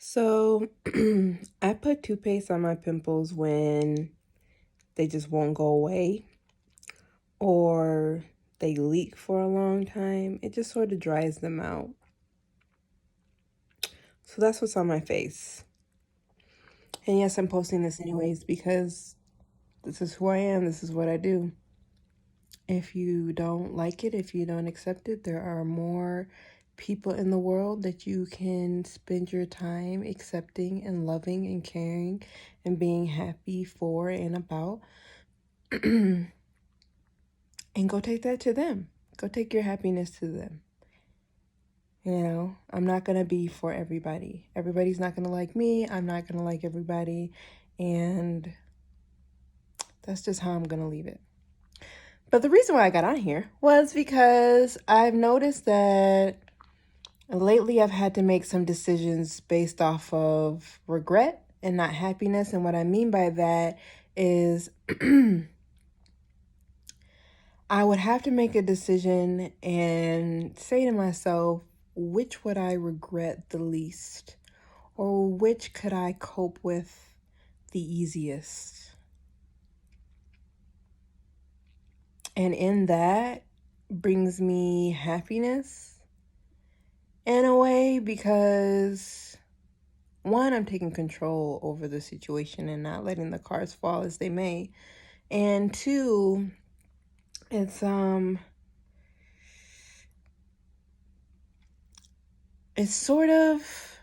So I put toothpaste on my pimples when they just won't go away or they leak for a long time. It just sort of dries them out. So that's what's on my face. And yes, I'm posting this anyways because this is who I am. This is what I do. If you don't like it, if you don't accept it, there are more people in the world that you can spend your time accepting and loving and caring and being happy for and about. And go take that to them. Go take your happiness to them. I'm not going to be for everybody. Everybody's not going to like me. I'm not going to like everybody. And that's just how I'm going to leave it. But the reason why I got on here was because I've noticed that lately I've had to make some decisions based off of regret and not happiness. And what I mean by that is I would have to make a decision and say to myself, which would I regret the least? Or which could I cope with the easiest? And in that brings me happiness in a way because, one, I'm taking control over the situation and not letting the cards fall as they may. And two, it's sort of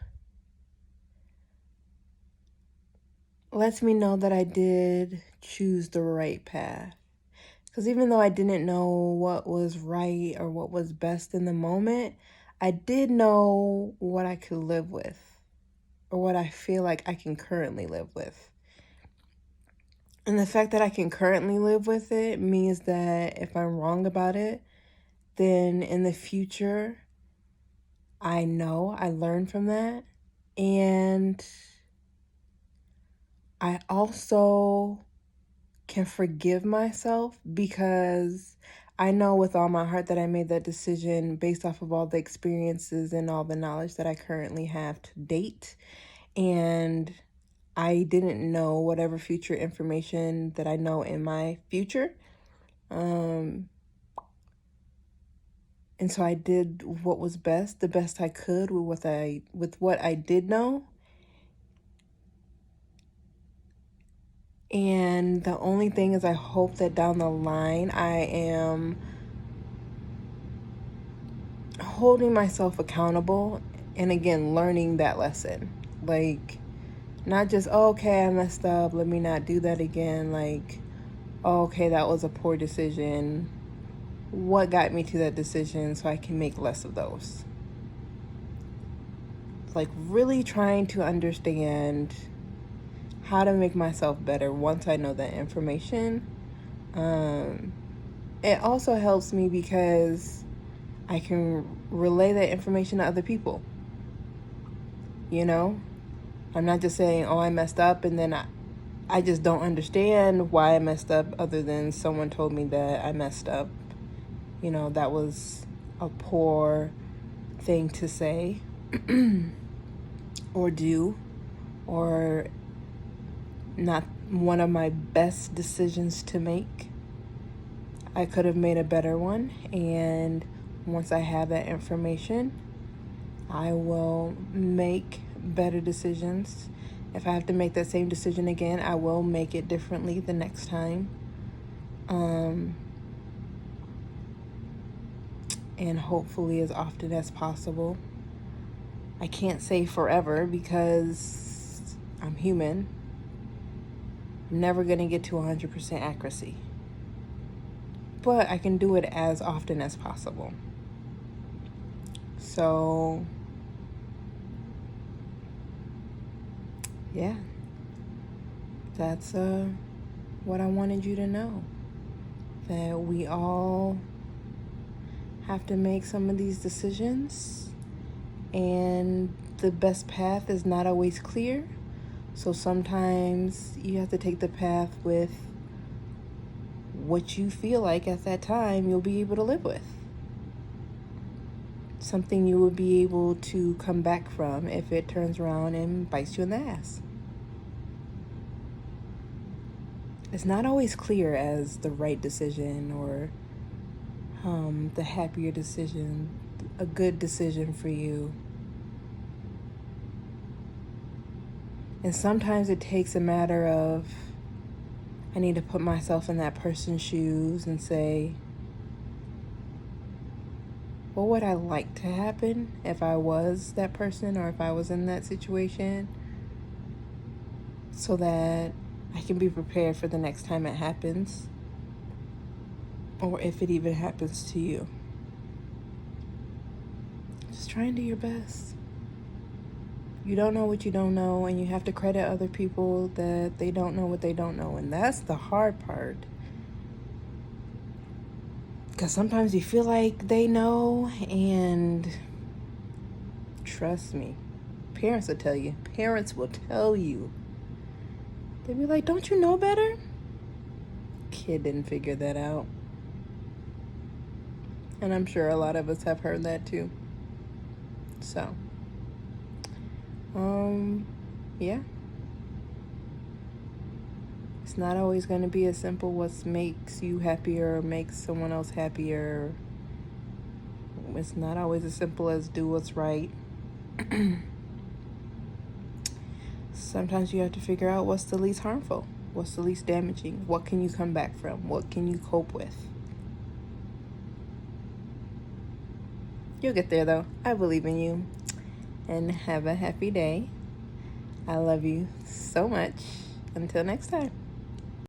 lets me know that I did choose the right path. Because even though I didn't know what was right or what was best in the moment, I did know what I could live with or what I feel like I can currently live with. And the fact that I can currently live with it means that if I'm wrong about it, then in the future, I know I learned from that. And I also can forgive myself because I know with all my heart that I made that decision based off of all the experiences and all the knowledge that I currently have to date. And I didn't know whatever future information that I know in my future. And so I did what was best, the best I could with what I did know. And the only thing is I hope that down the line I am holding myself accountable and again learning that lesson. Like, not just, oh, okay, I messed up, let me not do that again. Like, oh, okay, that was a poor decision. What got me to that decision so I can make less of those? Like, really trying to understand how to make myself better once I know that information. It also helps me because I can relay that information to other people. I'm not just saying, oh, I messed up, and then I just don't understand why I messed up other than someone told me that I messed up. That was a poor thing to say or do, or not one of my best decisions to make. I could have made a better one, and once I have that information, I will make better decisions. If I have to make that same decision again, I will make it differently the next time. And hopefully as often as possible. I can't say forever because I'm human. I'm never going to get to 100% accuracy. But I can do it as often as possible. So, yeah. That's what I wanted you to know. That we all have to make some of these decisions, and the best path is not always clear. So sometimes you have to take the path with what you feel like at that time you'll be able to live with. something you will be able to come back from if it turns around and bites you in the ass. It's not always clear as the right decision or the happier decision, a good decision for you. And sometimes it takes a matter of, I need to put myself in that person's shoes and say, what would I like to happen if I was that person or if I was in that situation, so that I can be prepared for the next time it happens, or if it even happens to you. Just try and do your best. You don't know what you don't know, and you have to credit other people that they don't know what they don't know. And that's the hard part. Because sometimes you feel like they know, and trust me, parents will tell you. Parents will tell you. They'll be like, don't you know better? Kid didn't figure that out. And I'm sure a lot of us have heard that too. So, yeah. It's not always going to be as simple what makes you happier or makes someone else happier. It's not always as simple as do what's right. Sometimes you have to figure out what's the least harmful, what's the least damaging, what can you come back from, what can you cope with. You'll get there though. I believe in you. And have a happy day. I love you so much. Until next time.